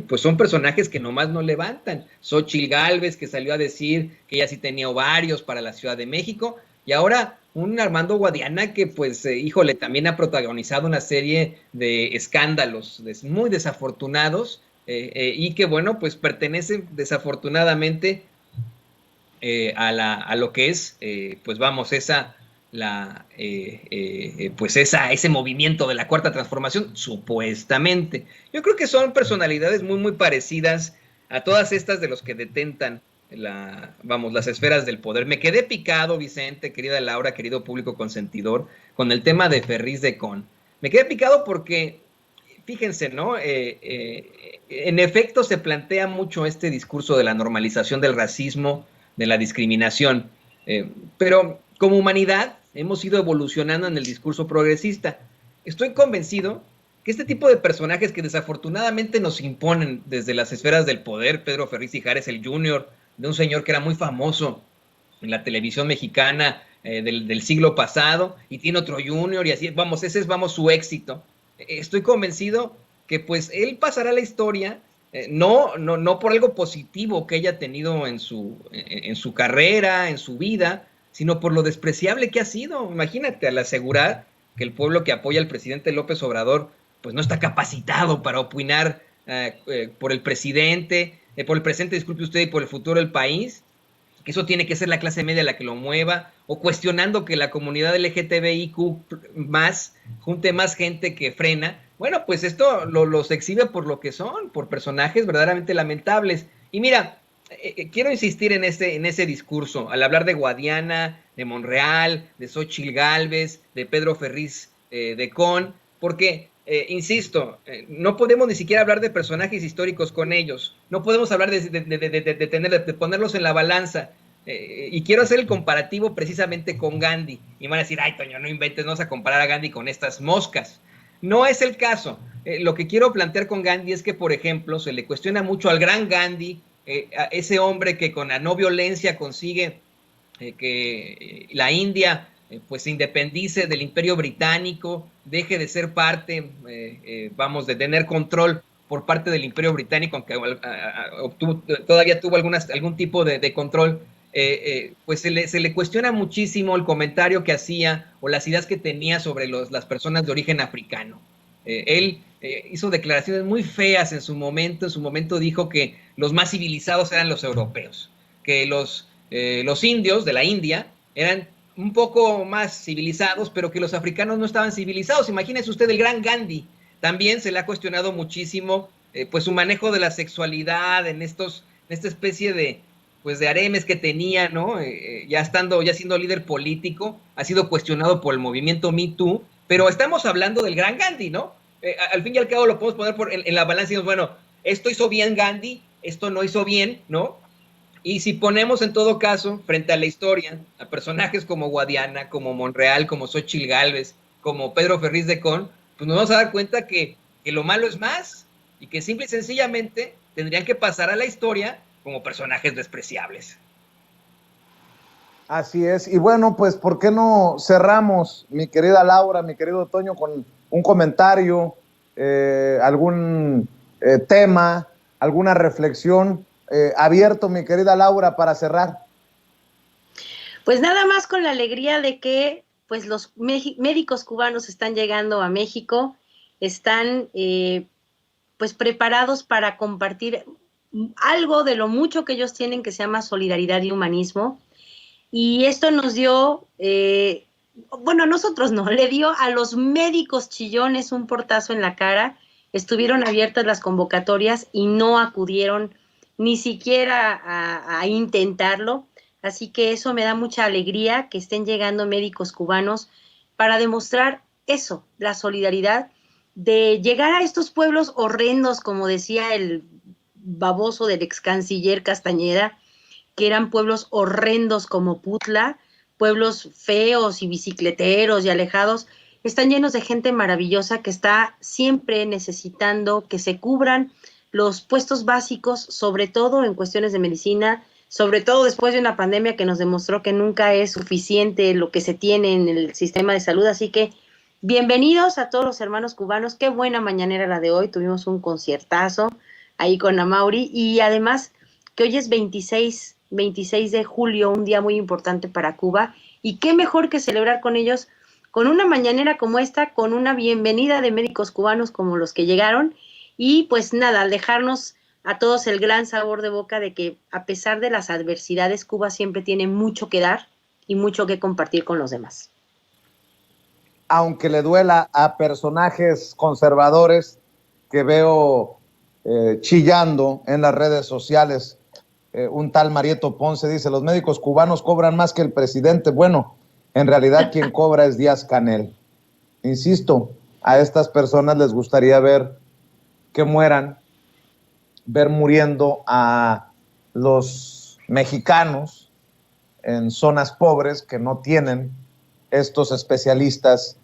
Pues son personajes que nomás no levantan. Xóchitl Gálvez, que salió a decir que ella sí tenía ovarios para la Ciudad de México, y ahora un Armando Guadiana que pues, híjole, también ha protagonizado una serie de escándalos muy desafortunados, y que bueno, pues pertenecen desafortunadamente a lo que es, pues vamos, ese movimiento de la Cuarta Transformación, supuestamente. Yo creo que son personalidades muy, muy parecidas a todas estas de los que detentan las esferas del poder. Me quedé picado, Vicente, querida Laura, querido público consentidor, con el tema de Ferriz de Con. Me quedé picado porque, fíjense, ¿no? En efecto, se plantea mucho este discurso de la normalización del racismo, de la discriminación, pero como humanidad hemos ido evolucionando en el discurso progresista. Estoy convencido que este tipo de personajes que desafortunadamente nos imponen desde las esferas del poder, Pedro Ferriz Ijares el Jr., de un señor que era muy famoso en la televisión mexicana del siglo pasado, y tiene otro Junior, y así, vamos, ese es su éxito. Estoy convencido que pues él pasará a la historia, no por algo positivo que haya tenido en su carrera, en su vida, sino por lo despreciable que ha sido. Imagínate, al asegurar que el pueblo que apoya al presidente López Obrador pues no está capacitado para opinar por el presente, disculpe usted, y por el futuro del país, que eso tiene que ser la clase media la que lo mueva, o cuestionando que la comunidad LGTBIQ más junte más gente que frena. Bueno, pues esto los exhibe por lo que son, por personajes verdaderamente lamentables. Y mira, quiero insistir en ese discurso, al hablar de Guadiana, de Monreal, de Xóchitl Gálvez, de Pedro Ferriz de Con, porque, insisto, no podemos ni siquiera hablar de personajes históricos con ellos, no podemos hablar de ponerlos en la balanza, y quiero hacer el comparativo precisamente con Gandhi, y van a decir, ay, Toño, no inventes, no vas a comparar a Gandhi con estas moscas. No es el caso. Lo que quiero plantear con Gandhi es que, por ejemplo, se le cuestiona mucho al gran Gandhi, a ese hombre que con la no violencia consigue que la India pues se independice del Imperio Británico, deje de ser parte, de tener control por parte del Imperio Británico, aunque todavía tuvo algún tipo de control. Pues se le cuestiona muchísimo el comentario que hacía o las ideas que tenía sobre las personas de origen africano. Él hizo declaraciones muy feas en su momento dijo que los más civilizados eran los europeos, que los indios de la India eran un poco más civilizados, pero que los africanos no estaban civilizados. Imagínese usted, el gran Gandhi. También se le ha cuestionado muchísimo pues su manejo de la sexualidad en esta especie de haremes que tenía, ¿no? Ya siendo líder político, ha sido cuestionado por el movimiento Me Too, pero estamos hablando del gran Gandhi, ¿no? Al fin y al cabo lo podemos poner en la balanza y decimos, bueno, esto hizo bien Gandhi, esto no hizo bien, ¿no? Y si ponemos en todo caso, frente a la historia, a personajes como Guadiana, como Monreal, como Xóchitl Gálvez, como Pedro Ferriz de Con, pues nos vamos a dar cuenta que lo malo es más, y que simple y sencillamente tendrían que pasar a la historia como personajes despreciables. Así es. Y bueno, pues, ¿por qué no cerramos, mi querida Laura, mi querido Toño, con un comentario, algún tema, alguna reflexión abierto, mi querida Laura, para cerrar? Pues nada más con la alegría de que pues los médicos cubanos están llegando a México, están pues preparados para compartir algo de lo mucho que ellos tienen que se llama solidaridad y humanismo. Y esto nos dio, bueno, a nosotros no, le dio a los médicos chillones un portazo en la cara. Estuvieron abiertas las convocatorias y no acudieron ni siquiera a intentarlo. Así que eso me da mucha alegría que estén llegando médicos cubanos para demostrar eso, la solidaridad de llegar a estos pueblos horrendos, como decía el baboso del ex canciller Castañeda, que eran pueblos horrendos como Putla, pueblos feos y bicicleteros y alejados. Están llenos de gente maravillosa que está siempre necesitando que se cubran los puestos básicos, sobre todo en cuestiones de medicina, sobre todo después de una pandemia que nos demostró que nunca es suficiente lo que se tiene en el sistema de salud. Así que bienvenidos a todos los hermanos cubanos. Qué buena mañanera la de hoy. Tuvimos un conciertazo ahí con Amaury y además que hoy es 26 de julio, un día muy importante para Cuba. Y qué mejor que celebrar con ellos con una mañanera como esta, con una bienvenida de médicos cubanos como los que llegaron. Y pues nada, al dejarnos a todos el gran sabor de boca de que a pesar de las adversidades, Cuba siempre tiene mucho que dar y mucho que compartir con los demás. Aunque le duela a personajes conservadores que veo chillando en las redes sociales, un tal Marieto Ponce dice, los médicos cubanos cobran más que el presidente. Bueno, en realidad quien cobra es Díaz-Canel. Insisto, a estas personas les gustaría ver que mueran, ver muriendo a los mexicanos en zonas pobres que no tienen estos especialistas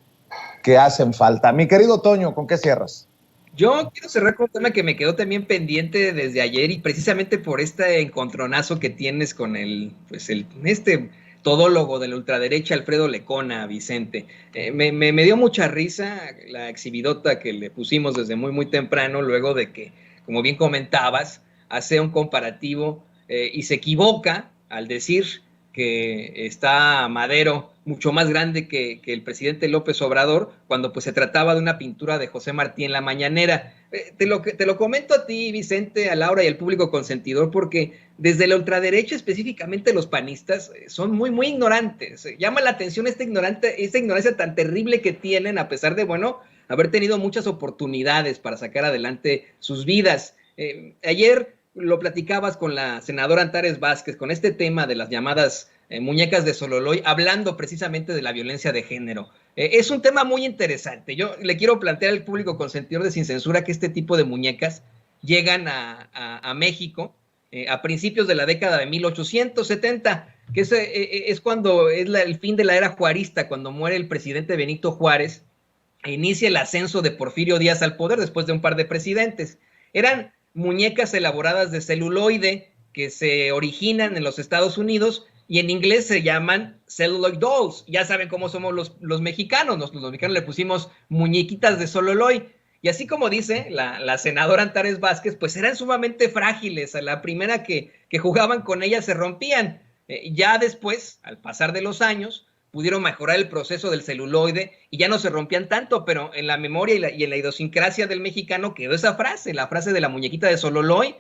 que hacen falta. Mi querido Toño, ¿con qué cierras? Yo quiero cerrar con un tema que me quedó también pendiente desde ayer y precisamente por este encontronazo que tienes con este todólogo de la ultraderecha, Alfredo Lecona, Vicente. Me dio mucha risa la exhibidota que le pusimos desde muy temprano, luego de que, como bien comentabas, hace un comparativo y se equivoca al decir que está Madero mucho más grande que el presidente López Obrador, cuando pues se trataba de una pintura de José Martí en la mañanera. Te lo comento a ti, Vicente, a Laura y al público consentidor, porque desde la ultraderecha, específicamente los panistas, son muy ignorantes. Llama la atención esta ignorancia tan terrible que tienen, a pesar de, bueno, haber tenido muchas oportunidades para sacar adelante sus vidas. Ayer lo platicabas con la senadora Antares Vázquez, con este tema de las llamadas muñecas de Sololoy, hablando precisamente de la violencia de género. Es un tema muy interesante. Yo le quiero plantear al público consentidor de Sin Censura que este tipo de muñecas llegan a México a principios de la década de 1870, que es cuando es el fin de la era juarista, cuando muere el presidente Benito Juárez e inicia el ascenso de Porfirio Díaz al poder después de un par de presidentes. Eran muñecas elaboradas de celuloide que se originan en los Estados Unidos y en inglés se llaman celluloid dolls. Ya saben cómo somos los mexicanos. Los mexicanos le pusimos muñequitas de celuloid. Y así como dice la senadora Antares Vázquez, pues eran sumamente frágiles. A la primera que jugaban con ellas se rompían. Ya después, al pasar de los años, pudieron mejorar el proceso del celuloide y ya no se rompían tanto, pero en la memoria y en la idiosincrasia del mexicano quedó esa frase, la frase de la muñequita de Sololoy,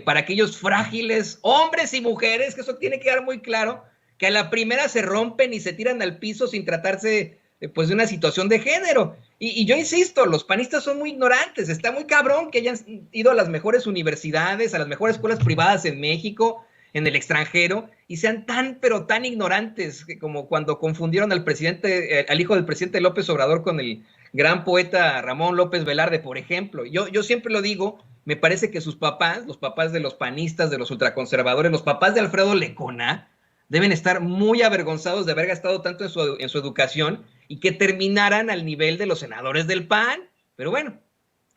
para aquellos frágiles hombres y mujeres, que eso tiene que quedar muy claro, que a la primera se rompen y se tiran al piso sin tratarse pues de una situación de género. Y yo insisto, los panistas son muy ignorantes, está muy cabrón que hayan ido a las mejores universidades, a las mejores escuelas privadas en México, en el extranjero, y sean pero tan ignorantes como cuando confundieron al hijo del presidente López Obrador con el gran poeta Ramón López Velarde, por ejemplo. Yo siempre lo digo, me parece que sus papás, los papás de los panistas, de los ultraconservadores, los papás de Alfredo Lecona, deben estar muy avergonzados de haber gastado tanto en su educación y que terminaran al nivel de los senadores del PAN. Pero bueno,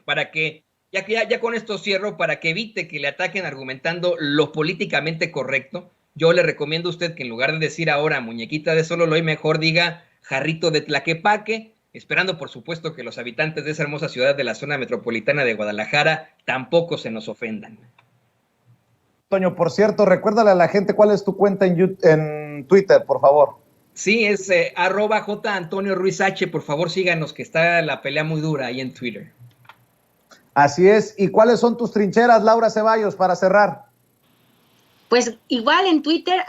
para que ya con esto cierro, para que evite que le ataquen argumentando lo políticamente correcto, yo le recomiendo a usted que en lugar de decir ahora muñequita de Sololoy, mejor diga jarrito de Tlaquepaque, esperando por supuesto que los habitantes de esa hermosa ciudad de la zona metropolitana de Guadalajara tampoco se nos ofendan. Toño, por cierto, recuérdale a la gente cuál es tu cuenta en en Twitter, por favor. Sí, es @J Antonio Ruiz H. Por favor, síganos, que está la pelea muy dura ahí en Twitter. Así es. ¿Y cuáles son tus trincheras, Laura Ceballos, para cerrar? Pues igual en Twitter,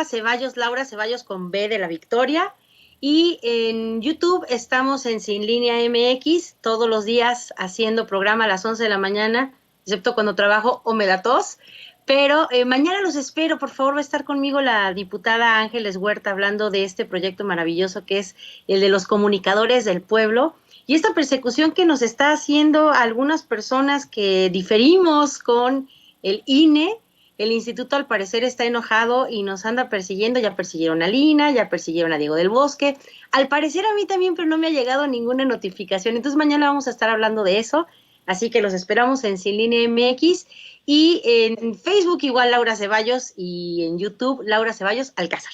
@Ceballos, Laura Ceballos con B de la Victoria. Y en YouTube estamos en Sin Línea MX, todos los días haciendo programa a las 11 de la mañana, excepto cuando trabajo o me da tos. Pero mañana los espero, por favor, va a estar conmigo la diputada Ángeles Huerta hablando de este proyecto maravilloso que es el de los comunicadores del pueblo y esta persecución que nos está haciendo algunas personas que diferimos con el INE. El instituto al parecer está enojado y nos anda persiguiendo, ya persiguieron a Lina, ya persiguieron a Diego del Bosque, al parecer a mí también, pero no me ha llegado ninguna notificación, entonces mañana vamos a estar hablando de eso, así que los esperamos en Sin Línea MX y en Facebook igual Laura Ceballos y en YouTube Laura Ceballos Alcázar.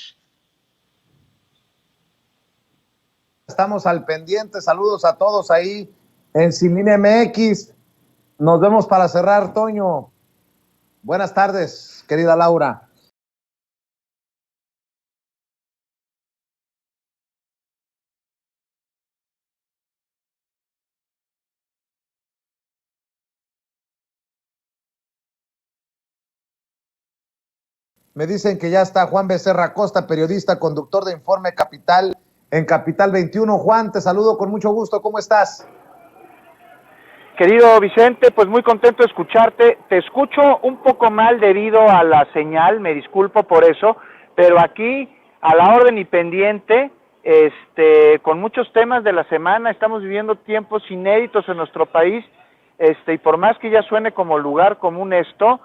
Estamos al pendiente, saludos a todos ahí en Sin Línea MX, nos vemos para cerrar, Toño. Buenas tardes, querida Laura. Me dicen que ya está Juan Becerra Costa, periodista, conductor de Informe Capital en Capital 21. Juan, te saludo con mucho gusto. ¿Cómo estás? Querido Vicente, pues muy contento de escucharte. Te escucho un poco mal debido a la señal, me disculpo por eso, pero aquí a la orden y pendiente, con muchos temas de la semana, estamos viviendo tiempos inéditos en nuestro país, y por más que ya suene como lugar común esto,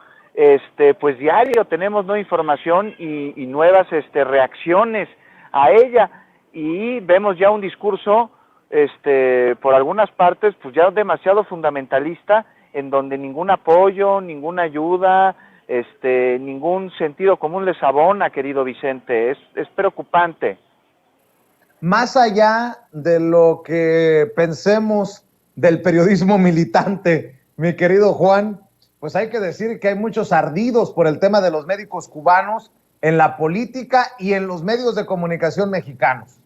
pues diario tenemos nueva información y nuevas reacciones a ella, y vemos ya un discurso por algunas partes, pues ya demasiado fundamentalista, en donde ningún apoyo, ninguna ayuda, ningún sentido común les abona, querido Vicente. Es preocupante. Más allá de lo que pensemos del periodismo militante, mi querido Juan, pues hay que decir que hay muchos ardidos por el tema de los médicos cubanos en la política y en los medios de comunicación mexicanos.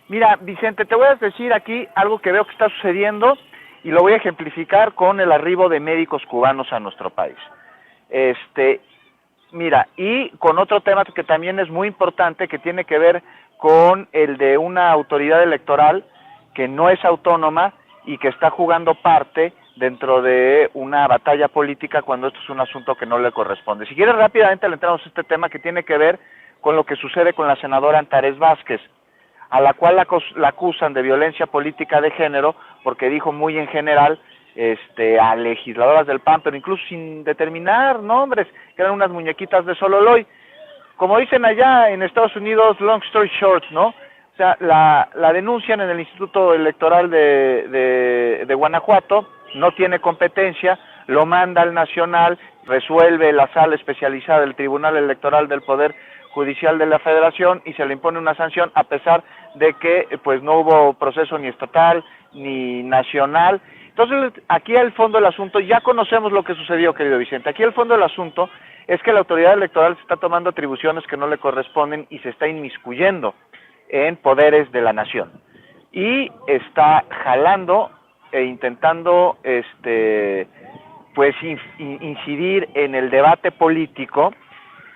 Mira, Vicente, te voy a decir aquí algo que veo que está sucediendo y lo voy a ejemplificar con el arribo de médicos cubanos a nuestro país. Mira, y con otro tema que también es muy importante, que tiene que ver con el de una autoridad electoral que no es autónoma y que está jugando parte dentro de una batalla política cuando esto es un asunto que no le corresponde. Si quieres, rápidamente le entramos a este tema que tiene que ver con lo que sucede con la senadora Antares Vázquez, a la cual la acusan de violencia política de género, porque dijo muy en general a legisladoras del PAN, pero incluso sin determinar nombres, que eran unas muñequitas de Sololoy. Como dicen allá en Estados Unidos, long story short, ¿no? O sea, la denuncian en el Instituto Electoral de Guanajuato, no tiene competencia, lo manda al Nacional, resuelve la sala especializada del Tribunal Electoral del Poder Judicial de la Federación y se le impone una sanción a pesar de que pues no hubo proceso ni estatal ni nacional. Entonces, aquí al fondo del asunto, ya conocemos lo que sucedió, querido Vicente. Aquí el fondo del asunto es que la autoridad electoral se está tomando atribuciones que no le corresponden y se está inmiscuyendo en poderes de la nación. Y está jalando e intentando pues incidir en el debate político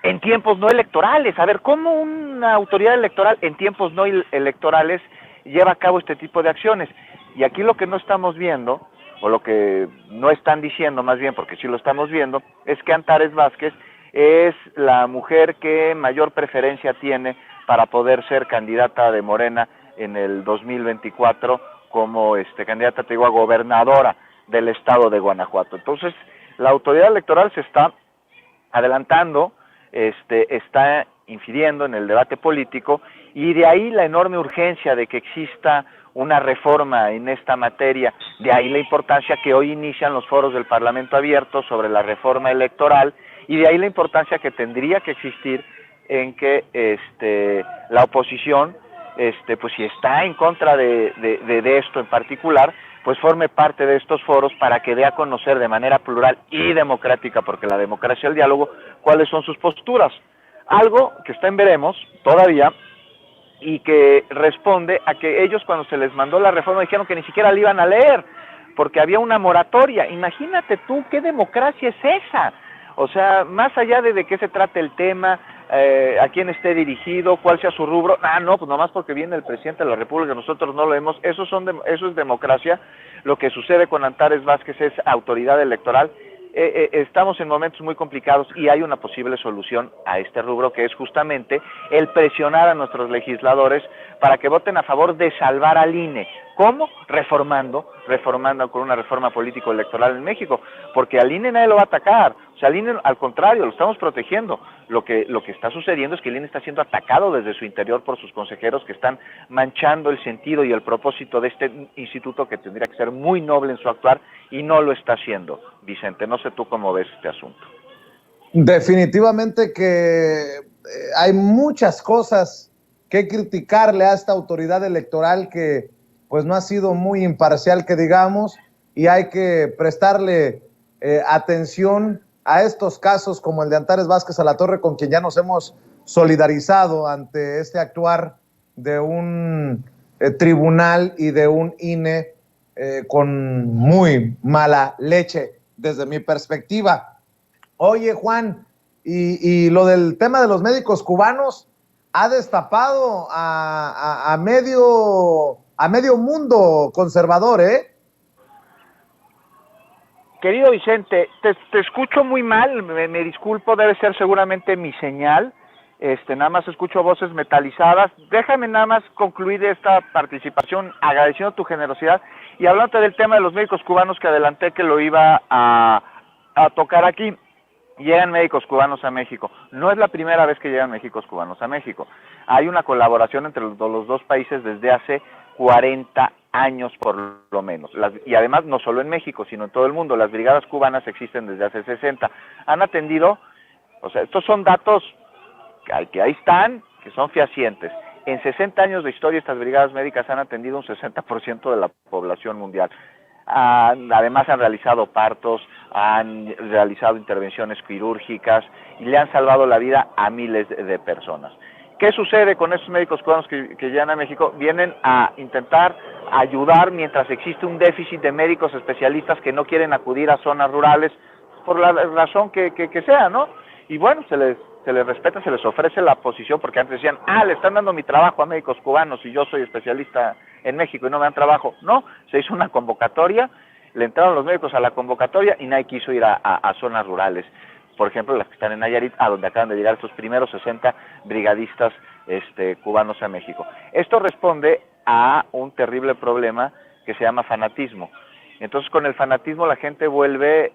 en tiempos no electorales. A ver, ¿cómo una autoridad electoral en tiempos no electorales lleva a cabo este tipo de acciones? Y aquí lo que no estamos viendo, o lo que no están diciendo más bien, porque sí lo estamos viendo, es que Antares Vázquez es la mujer que mayor preferencia tiene para poder ser candidata de Morena en el 2024 como candidata, te digo, a gobernadora del estado de Guanajuato. Entonces, la autoridad electoral se está adelantando, está incidiendo en el debate político, y de ahí la enorme urgencia de que exista una reforma en esta materia, de ahí la importancia que hoy inician los foros del Parlamento abierto sobre la reforma electoral, y de ahí la importancia que tendría que existir en que la oposición, pues si está en contra de esto en particular, pues forme parte de estos foros para que dé a conocer de manera plural y democrática, porque la democracia es el diálogo, cuáles son sus posturas. Algo que está en veremos todavía y que responde a que ellos cuando se les mandó la reforma dijeron que ni siquiera la iban a leer porque había una moratoria. Imagínate tú, ¿qué democracia es esa? O sea, más allá de qué se trate el tema, a quién esté dirigido, cuál sea su rubro, no, pues nomás porque viene el presidente de la República, nosotros no lo vemos, eso es democracia. Lo que sucede con Antares Vázquez es autoridad electoral. Estamos en momentos muy complicados y hay una posible solución a este rubro, que es justamente el presionar a nuestros legisladores para que voten a favor de salvar al INE. ¿Cómo? Reformando con una reforma político-electoral en México, porque al INE nadie lo va a atacar, o sea, al INE al contrario, lo estamos protegiendo. Lo que está sucediendo es que el INE está siendo atacado desde su interior por sus consejeros que están manchando el sentido y el propósito de este instituto que tendría que ser muy noble en su actuar y no lo está haciendo. Vicente, no sé tú cómo ves este asunto. Definitivamente que hay muchas cosas que criticarle a esta autoridad electoral que pues no ha sido muy imparcial, que digamos, y hay que prestarle atención a estos casos como el de Antares Vázquez Alatorre, con quien ya nos hemos solidarizado ante este actuar de un tribunal y de un INE con muy mala leche desde mi perspectiva. Oye, Juan, y lo del tema de los médicos cubanos ha destapado a medio mundo conservador, ¿eh? Querido Vicente, te escucho muy mal, me disculpo, debe ser seguramente mi señal, nada más escucho voces metalizadas. Déjame nada más concluir esta participación agradeciendo tu generosidad y hablándote del tema de los médicos cubanos que adelanté que lo iba a tocar aquí. Llegan médicos cubanos a México. No es la primera vez que llegan médicos cubanos a México. Hay una colaboración entre los dos países desde hace 40 años por lo menos. Y además no solo en México, sino en todo el mundo. Las brigadas cubanas existen desde hace 60. Han atendido, o sea, estos son datos que ahí están, que son fehacientes. En 60 años de historia estas brigadas médicas han atendido un 60% de la población mundial. Además han realizado partos, han realizado intervenciones quirúrgicas y le han salvado la vida a miles de personas. ¿Qué sucede con estos médicos cubanos que llegan a México? Vienen a intentar ayudar mientras existe un déficit de médicos especialistas que no quieren acudir a zonas rurales por la razón que sea, ¿no? Y bueno, se les respeta, se les ofrece la posición, porque antes decían, le están dando mi trabajo a médicos cubanos y yo soy especialista en México y no me dan trabajo. No, se hizo una convocatoria, le entraron los médicos a la convocatoria y nadie quiso ir a zonas rurales. Por ejemplo, las que están en Nayarit, a donde acaban de llegar estos primeros 60 brigadistas cubanos a México. Esto responde a un terrible problema que se llama fanatismo. Entonces, con el fanatismo la gente vuelve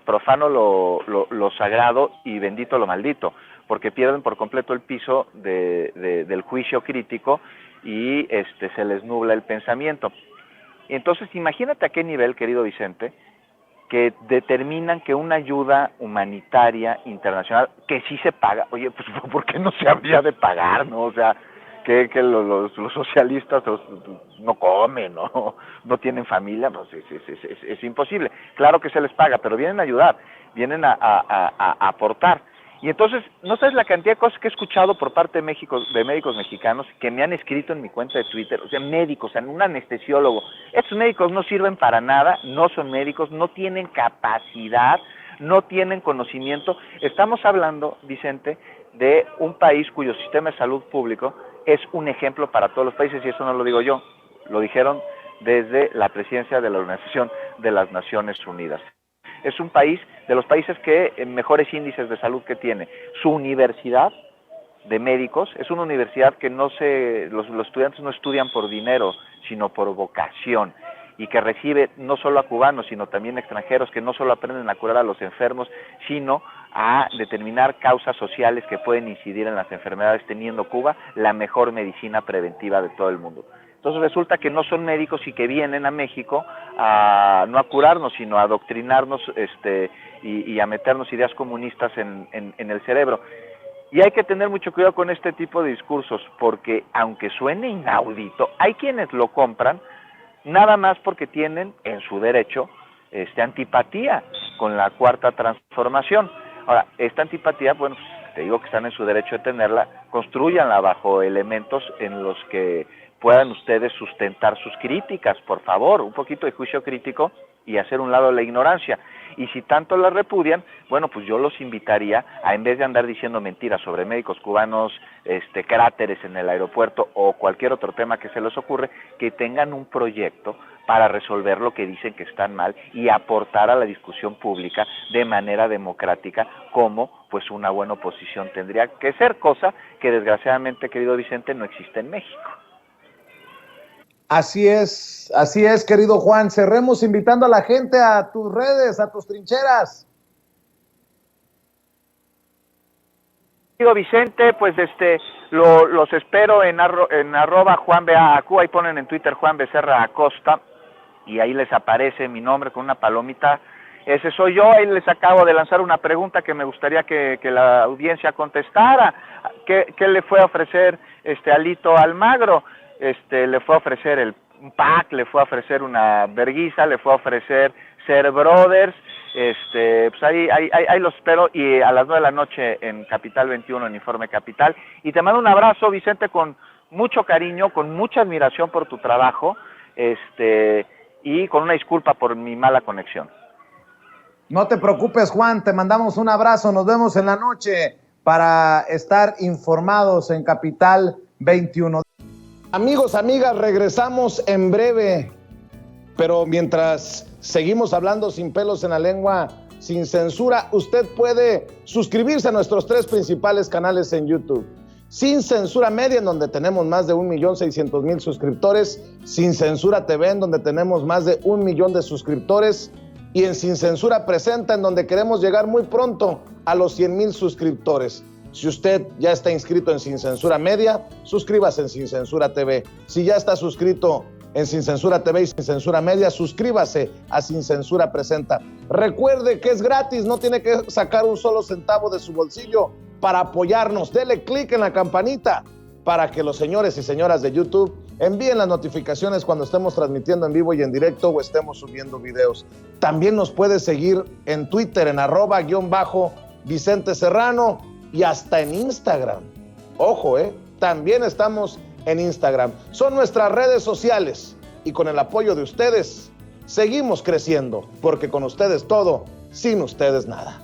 profano lo sagrado y bendito lo maldito, porque pierden por completo el piso del juicio crítico y se les nubla el pensamiento. Entonces, imagínate a qué nivel, querido Vicente, que determinan que una ayuda humanitaria internacional, que sí se paga, oye, pues ¿por qué no se habría de pagar, no? O sea, que los socialistas no comen, no tienen familia, pues es imposible. Claro que se les paga, pero vienen a ayudar, vienen a aportar. Y entonces, no sabes la cantidad de cosas que he escuchado por parte de médicos mexicanos que me han escrito en mi cuenta de Twitter, o sea, médicos, un anestesiólogo. Estos médicos no sirven para nada, no son médicos, no tienen capacidad, no tienen conocimiento. Estamos hablando, Vicente, de un país cuyo sistema de salud público es un ejemplo para todos los países, y eso no lo digo yo, lo dijeron desde la presidencia de la Organización de las Naciones Unidas. Es un país de los países que mejores índices de salud que tiene. Su universidad de médicos es una universidad que los estudiantes no estudian por dinero, sino por vocación, y que recibe no solo a cubanos, sino también extranjeros que no solo aprenden a curar a los enfermos, sino a determinar causas sociales que pueden incidir en las enfermedades, teniendo Cuba la mejor medicina preventiva de todo el mundo. Entonces resulta que no son médicos y que vienen a México no a curarnos, sino a adoctrinarnos y a meternos ideas comunistas en el cerebro. Y hay que tener mucho cuidado con este tipo de discursos, porque aunque suene inaudito, hay quienes lo compran nada más porque tienen en su derecho antipatía con la Cuarta Transformación. Ahora, esta antipatía, bueno, digo que están en su derecho de tenerla, constrúyanla bajo elementos en los que puedan ustedes sustentar sus críticas, por favor, un poquito de juicio crítico y hacer un lado la ignorancia. Y si tanto la repudian, bueno, pues yo los invitaría a, en vez de andar diciendo mentiras sobre médicos cubanos, cráteres en el aeropuerto o cualquier otro tema que se les ocurre, que tengan un proyecto para resolver lo que dicen que están mal y aportar a la discusión pública de manera democrática, como pues una buena oposición tendría que ser, cosa que desgraciadamente, querido Vicente, no existe en México. Así es, querido Juan. Cerremos invitando a la gente a tus redes, a tus trincheras. Digo, Vicente, pues los espero en arroba Juan Beacu, ahí ponen en Twitter Juan Becerra Acosta, y ahí les aparece mi nombre con una palomita. Ese soy yo. Ahí les acabo de lanzar una pregunta que me gustaría que la audiencia contestara. ¿Qué le fue a ofrecer Alito Almagro? Le fue a ofrecer un pack, le fue a ofrecer una verguiza, le fue a ofrecer ser brothers. Pues ahí los espero, y a las 9 de la noche en Capital 21, en Informe Capital. Y te mando un abrazo, Vicente, con mucho cariño, con mucha admiración por tu trabajo, y con una disculpa por mi mala conexión. No te preocupes, Juan, te mandamos un abrazo, nos vemos en la noche para estar informados en Capital 21. Amigos, amigas, regresamos en breve, pero mientras seguimos hablando sin pelos en la lengua, sin censura, usted puede suscribirse a nuestros 3 principales canales en YouTube. Sin Censura Media, en donde tenemos más de 1,600,000 suscriptores, Sin Censura TV, en donde tenemos más de 1 millón de suscriptores, y en Sin Censura Presenta, en donde queremos llegar muy pronto a los 100,000 suscriptores. Si usted ya está inscrito en Sin Censura Media, suscríbase en Sin Censura TV. Si ya está suscrito en Sin Censura TV y Sin Censura Media, suscríbase a Sin Censura Presenta. Recuerde que es gratis, no tiene que sacar un solo centavo de su bolsillo para apoyarnos. Dele clic en la campanita para que los señores y señoras de YouTube envíen las notificaciones cuando estemos transmitiendo en vivo y en directo o estemos subiendo videos. También nos puede seguir en Twitter en @_Vicente Serrano y hasta en Instagram. Ojo, también estamos en Instagram. Son nuestras redes sociales y con el apoyo de ustedes seguimos creciendo, porque con ustedes todo, sin ustedes nada.